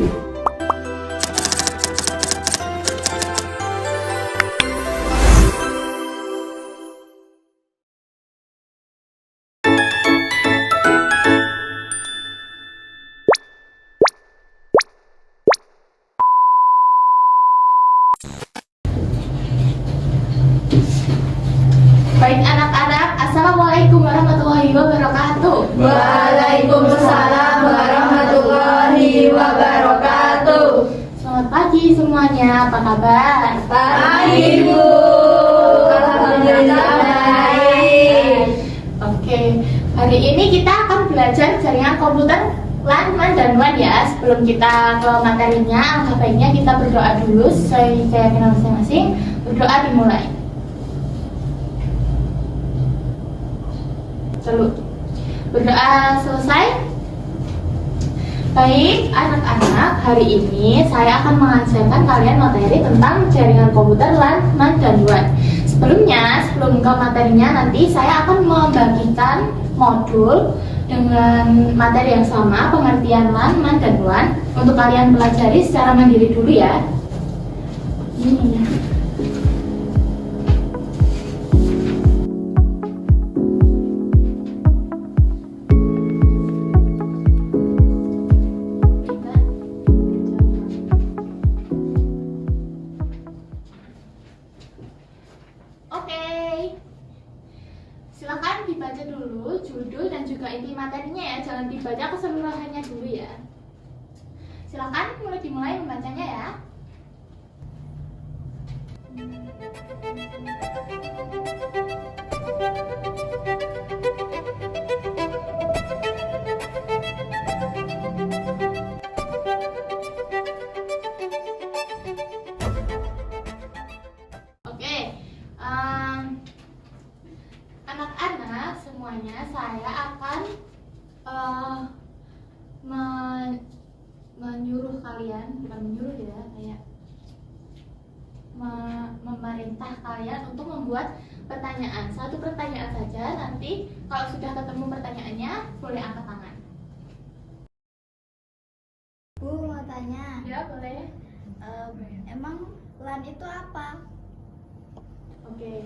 Baik anak-anak, Assalamualaikum warahmatullahi wabarakatuh. Waalaikumsalam warahmatullahi wabarakatuh. Selamat pagi semuanya, apa kabar? Pagi Bu. Alhamdulillah baik. Oke, hari ini kita akan belajar jaringan komputer LAN, MAN, dan WAN ya. Sebelum kita ke materinya, alangkah baiknya kita berdoa dulu sesuai keyakinan masing-masing. Berdoa dimulai. Berdoa selesai. Baik anak-anak, hari ini saya akan mengajarkan kalian materi tentang jaringan komputer LAN, MAN, dan WAN. Sebelum ke materinya, nanti saya akan membagikan modul dengan materi yang sama, pengertian LAN, MAN, dan WAN, untuk kalian pelajari secara mandiri dulu ya. Ini ya. Silakan dibaca dulu judul dan juga inti materinya ya, jangan dibaca keseluruhannya dulu ya. Silakan dimulai membacanya ya. Anak-anak semuanya, saya akan menyuruh kalian, bukan menyuruh ya, kayak memerintah kalian untuk membuat pertanyaan. Satu pertanyaan saja, nanti kalau sudah ketemu pertanyaannya boleh angkat tangan. Bu, mau tanya. Ya, boleh. Emang LAN itu apa? Oke.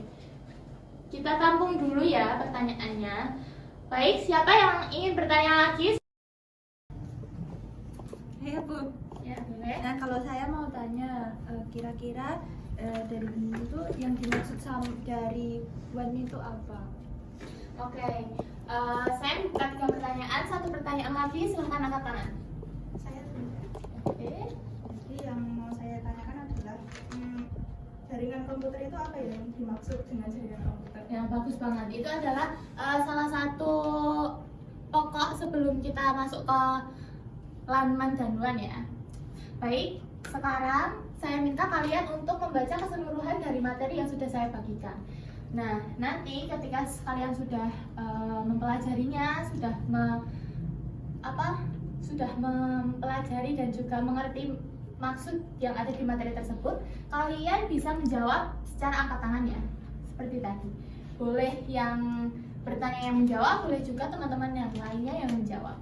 Kita tampung dulu ya pertanyaannya. Baik, siapa yang ingin bertanya lagi? Ya Bu, Ya, boleh. nah kalau saya mau tanya, kira-kira dari ini itu yang dimaksud dari WAN itu apa? Oke. Saya buka 3 pertanyaan, 1 pertanyaan lagi, silahkan angkat tangan. Saya Oke. Jadi yang mau saya tanyakan adalah jaringan komputer itu apa ya yang dimaksud dengan jaringan komputer? Ya, bagus banget. Itu adalah salah satu pokok sebelum kita masuk ke LAN, MAN, dan WAN ya. Baik, sekarang saya minta kalian untuk membaca keseluruhan dari materi yang sudah saya bagikan. Nah, nanti ketika kalian sudah mempelajarinya, sudah mempelajari dan juga mengerti maksud yang ada di materi tersebut, kalian bisa menjawab secara angkat tangan ya, seperti tadi. Boleh yang bertanya yang menjawab, boleh juga teman-teman yang lainnya yang menjawab.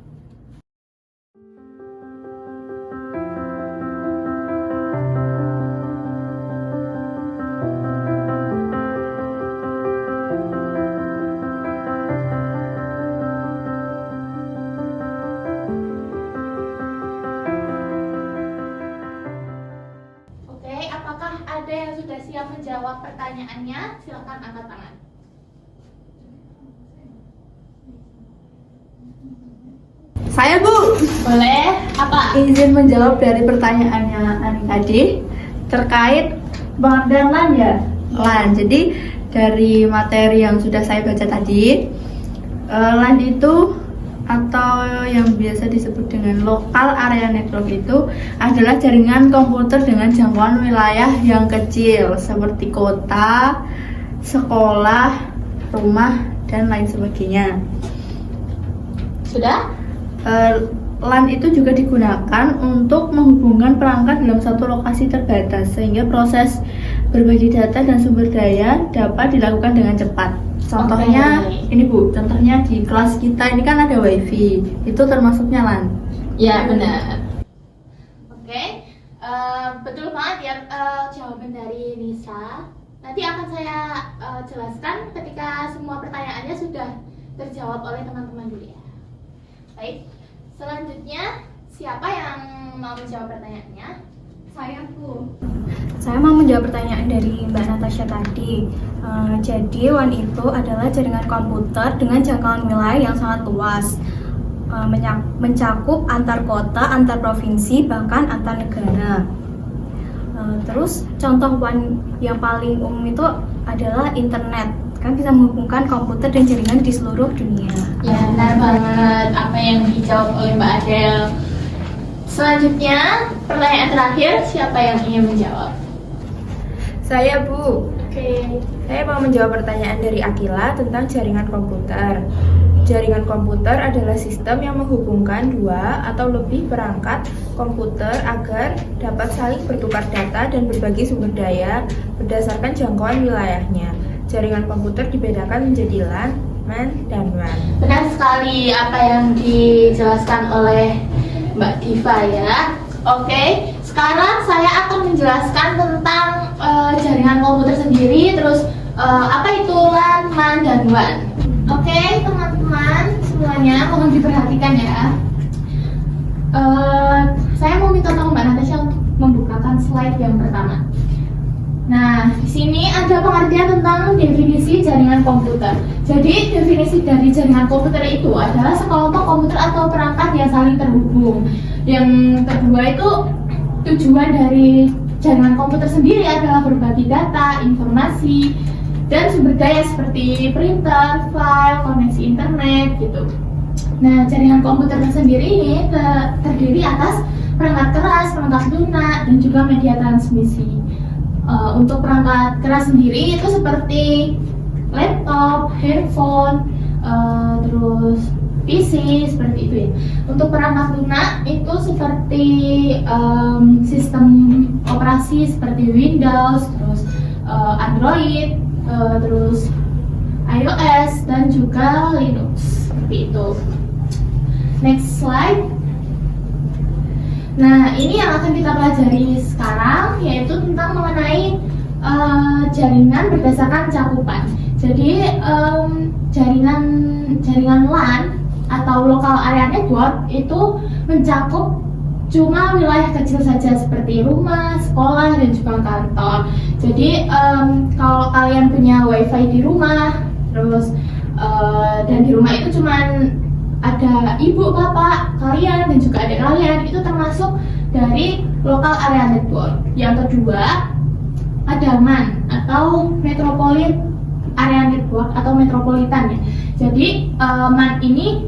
Oke, apakah ada yang sudah siap menjawab pertanyaannya? Silakan angkat tangan. Saya Bu, Boleh. Apa? izin menjawab dari pertanyaannya Ani tadi terkait pengertian LAN ya. LAN, jadi dari materi yang sudah saya baca tadi, LAN itu atau yang biasa disebut dengan local area network itu adalah jaringan komputer dengan jangkauan wilayah yang kecil seperti kota, sekolah, rumah, dan lain sebagainya. Sudah? LAN itu juga digunakan untuk menghubungkan perangkat dalam satu lokasi terbatas sehingga proses berbagi data dan sumber daya dapat dilakukan dengan cepat. Contohnya ini Bu, contohnya di kelas kita ini kan ada WiFi, itu termasuknya LAN. Ya, benar. Oke, betul banget ya jawaban dari Nisa. Nanti akan saya jelaskan ketika semua pertanyaannya sudah terjawab oleh teman-teman dulu ya. Baik, selanjutnya siapa yang mau menjawab pertanyaannya? Saya, Bu. Saya mau menjawab pertanyaan dari Mbak Natasha tadi. Jadi WAN itu adalah jaringan komputer dengan jangkauan wilayah yang sangat luas, mencakup antar kota, antar provinsi, bahkan antar negara. Terus contoh WAN yang paling umum itu adalah internet, kan bisa menghubungkan komputer dan jaringan di seluruh dunia. Ya, benar banget apa yang dijawab oleh Mbak Adel. Selanjutnya, pertanyaan terakhir, siapa yang ingin menjawab? Saya, Bu. Oke. Saya mau menjawab pertanyaan dari Akila tentang jaringan komputer. Jaringan komputer adalah sistem yang menghubungkan dua atau lebih perangkat komputer agar dapat saling bertukar data dan berbagi sumber daya berdasarkan jangkauan wilayahnya. Jaringan komputer dibedakan menjadi LAN, MAN, dan WAN. Benar sekali apa yang dijelaskan oleh Mbak Diva ya. Oke, sekarang saya akan menjelaskan tentang jaringan komputer sendiri, terus apa itu LAN, MAN, dan WAN. Oke, teman-teman semuanya mohon diperhatikan ya. Saya mau minta tolong Mbak Natasha untuk membukakan slide yang pertama. Nah, di sini ada pengertian tentang definisi jaringan komputer. Jadi, definisi dari jaringan komputer itu adalah sekelompok komputer atau perangkat yang saling terhubung. Yang kedua itu tujuan dari jaringan komputer sendiri adalah berbagi data, informasi, dan sumber daya seperti printer, file, koneksi internet gitu. Nah, jaringan komputer sendiri ini terdiri atas perangkat keras, perangkat lunak, dan juga media transmisi. Untuk perangkat keras sendiri itu seperti laptop, handphone, terus PC seperti itu ya. Untuk perangkat lunak itu seperti sistem operasi seperti Windows, terus Android, terus iOS dan juga Linux seperti itu. Next slide. Nah, ini yang akan kita pelajari sekarang yaitu tentang mengenai jaringan berdasarkan cakupan. Jadi jaringan LAN atau local area network itu mencakup cuma wilayah kecil saja seperti rumah, sekolah, dan juga kantor. Jadi kalau kalian punya wifi di rumah, terus dan di rumah itu cuman ada ibu, bapak kalian, dan juga adik kalian, itu termasuk dari local area network. Yang kedua ada MAN atau metropolitan area network atau metropolitan ya. Jadi MAN ini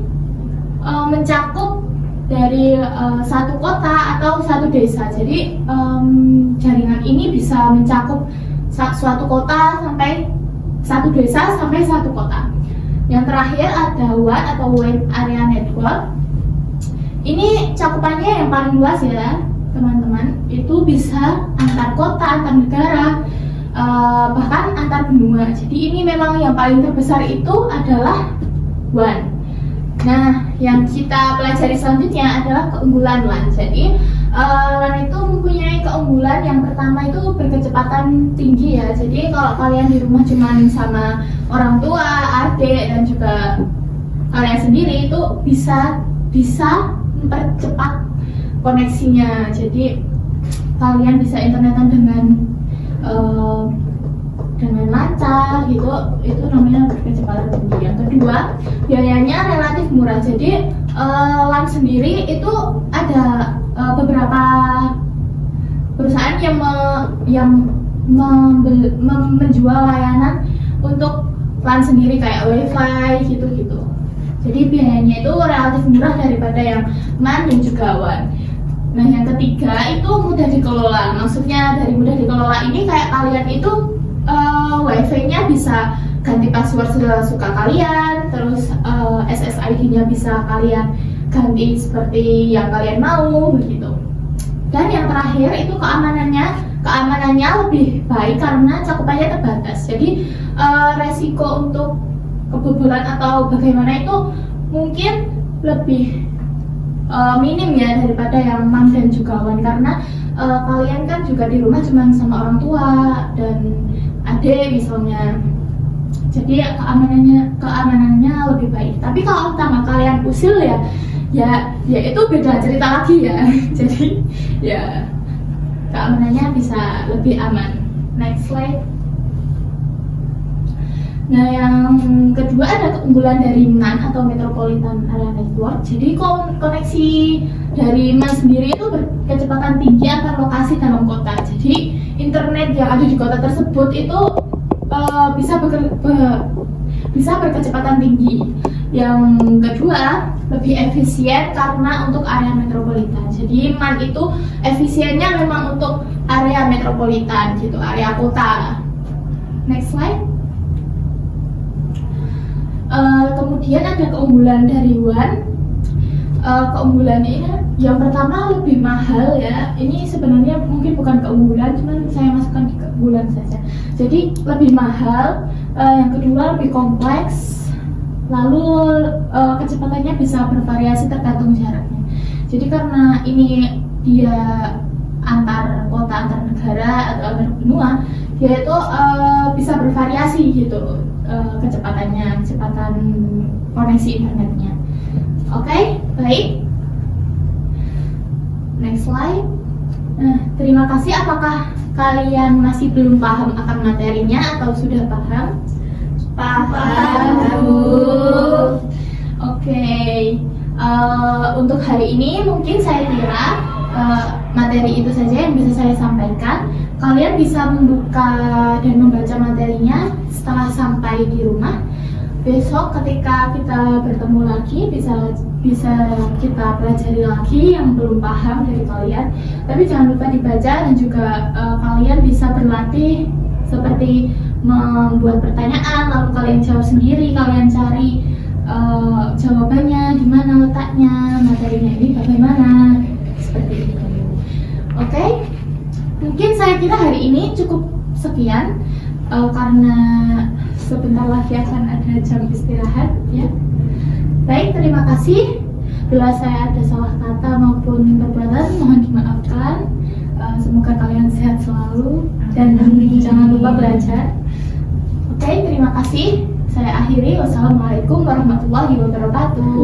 mencakup dari satu kota atau satu desa. Jadi jaringan ini bisa mencakup suatu kota sampai satu desa sampai satu kota. Yang terakhir ada WAN atau Wide Area Network. Ini cakupannya yang paling luas ya teman-teman. Itu bisa antar kota, antar negara, bahkan antar benua. Jadi ini memang yang paling terbesar itu adalah WAN. Nah, yang kita pelajari selanjutnya adalah keunggulan LAN. Jadi LAN itu mempunyai keunggulan. Yang pertama itu berkecepatan tinggi ya. Jadi kalau kalian di rumah cuma sama orang tua, adik, dan juga kalian sendiri itu bisa mempercepat koneksinya. Jadi kalian bisa internetan dengan lancar gitu, itu namanya berkecepatan tinggi. Yang kedua, biayanya relatif murah. Jadi LAN sendiri itu ada beberapa perusahaan yang menjual layanan untuk LAN sendiri kayak WiFi gitu-gitu. Jadi biayanya itu relatif murah daripada yang MAN dan juga WAN. Nah, yang ketiga itu mudah dikelola. Maksudnya dari mudah dikelola ini kayak kalian itu Wi-Fi-nya bisa ganti password sesuka kalian, terus SSID-nya bisa kalian ganti seperti yang kalian mau begitu. Dan yang terakhir itu keamanannya lebih baik karena cakupannya terbatas. Jadi resiko untuk kebobolan atau bagaimana itu mungkin lebih minim ya daripada yang mam dan juga wan, karena kalian kan juga di rumah cuma sama orang tua dan adik misalnya, jadi keamanannya lebih baik. Tapi kalau sama kalian usil ya itu beda cerita lagi ya. Jadi ya keamanannya bisa lebih aman. Next slide. Nah, yang kedua ada keunggulan dari MAN atau Metropolitan Area Network. Jadi koneksi dari MAN sendiri itu berkecepatan tinggi antar lokasi dalam kota. Jadi internet yang ada di kota tersebut itu bisa berkecepatan tinggi. Yang kedua lebih efisien karena untuk area metropolitan. Jadi MAN itu efisiennya memang untuk area metropolitan gitu, area kota. Next slide. Kemudian ada keunggulan dari WAN. Keunggulannya yang pertama lebih mahal ya. Ini sebenarnya mungkin bukan keunggulan, cuman saya masukkan di keunggulan saja. Jadi lebih mahal. Yang kedua lebih kompleks. Lalu kecepatannya bisa bervariasi tergantung jaraknya. Jadi karena ini dia antar kota, antar negara atau antar benua, dia itu bisa bervariasi gitu. Kecepatan koneksi internetnya. Oke, baik. Next slide. Nah, terima kasih. Apakah kalian masih belum paham akan materinya atau sudah paham? Paham. Oke. Untuk hari ini mungkin saya kira materi itu saja yang bisa saya sampaikan. Kalian bisa membuka dan membaca materinya setelah sampai di rumah. Besok ketika kita bertemu lagi bisa kita pelajari lagi yang belum paham dari kalian. Tapi jangan lupa dibaca dan juga kalian bisa berlatih seperti membuat pertanyaan lalu kalian jawab sendiri, kalian cari jawabannya di mana letaknya, materinya ini bagaimana, seperti itu. Oke? Mungkin saya kira hari ini cukup sekian karena sebentar lagi akan ada jam istirahat ya. Baik, terima kasih. Bila saya ada salah kata maupun perbuatan mohon dimaafkan. Semoga kalian sehat selalu dan jangan lupa belajar. Oke, terima kasih. Saya akhiri. Wassalamualaikum warahmatullahi wabarakatuh.